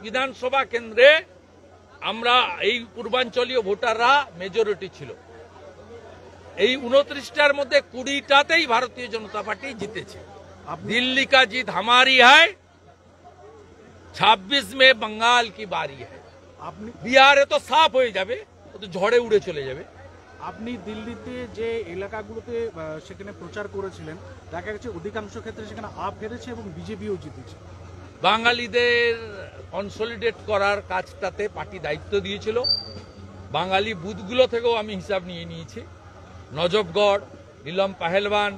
বিধানসভা কেন্দ্রে আমরা এই পূর্বাঞ্চলীয় ভোটাররা মেজরিটি ছিল। এই 29টার মধ্যে 20টাতেই ভারতীয় জনতা পার্টি জিতেছে। दिल्ली का जीत हमारी है। 26 में बंगाल की बारी है। बिहारे तो साफ हो जाবে, তো ঝড়ে উড়ে চলে যাবে। আপনি দিল্লিতে যে এলাকাগুলোতে সেখানে প্রচার করেছিলেন, দেখা গেছে অধিকাংশ ক্ষেত্রে সেখানে আপ হেরেছে এবং বিজেপিও জিতেছে। বাঙালিদের কনসলিডেট করার কাজটাতে পার্টি দায়িত্ব দিয়েছিল। বাঙালি বুথগুলো থেকেও আমি হিসাব নিয়ে নিয়েছি। নজফগড়, নীলম পাহেলবান,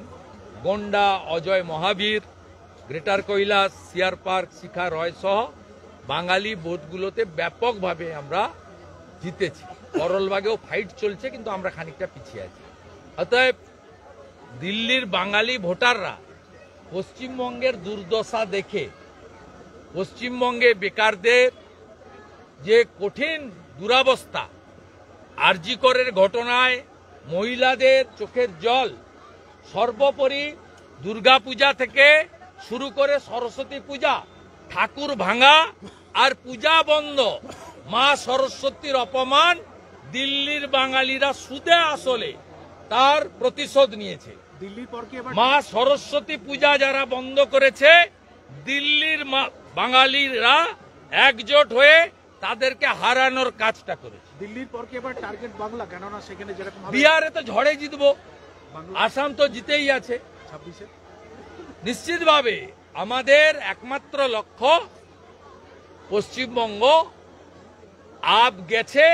গোন্ডা, অজয় মহাবীর, গ্রেটার কৈলাস, সিয়ার পার্ক, শিখা রয় সহ বাঙালি বুথগুলোতে ব্যাপকভাবে আমরা জিতেছি। করলবাগেও ফাইট চলছে, কিন্তু আমরা খানিকটা পিছিয়ে আছি। অতএব দিল্লির বাঙালি ভোটাররা পশ্চিমবঙ্গের দুর্দশা দেখে, পশ্চিমবঙ্গে বেকারদের যে কঠিন দুরাবস্থা, আরজি করের ঘটনায় মহিলাদের চোখের জল, সর্বোপরি দুর্গাপূজা থেকে শুরু করে সরস্বতী পূজা, ঠাকুর ভাঙা আর পূজা বন্ধ, মা সরস্বতীর অপমান দিল্লির বাঙালিরা সুদে আসলে তার প্রতিশোধ নিয়েছে। মা সরস্বতী পূজা যারা বন্ধ করেছে, দিল্লির বাঙালিরা একজোট হয়ে তাদেরকে হারানোর কাজটা করেছে। দিল্লির পর কি এবার টার্গেট বাংলা? কেননা সেখানে যেরকম বিহারে তো ঝড়ে জিতবো, আসাম তো জিতেই আছে 26-এ। নিশ্চিতভাবে আমাদের একমাত্র লক্ষ্য পশ্চিমবঙ্গ আপ গেছে,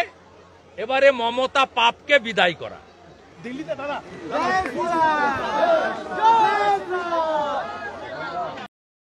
এবারে মমতা পাপকে বিদায় করা। দিল্লিতে দাদা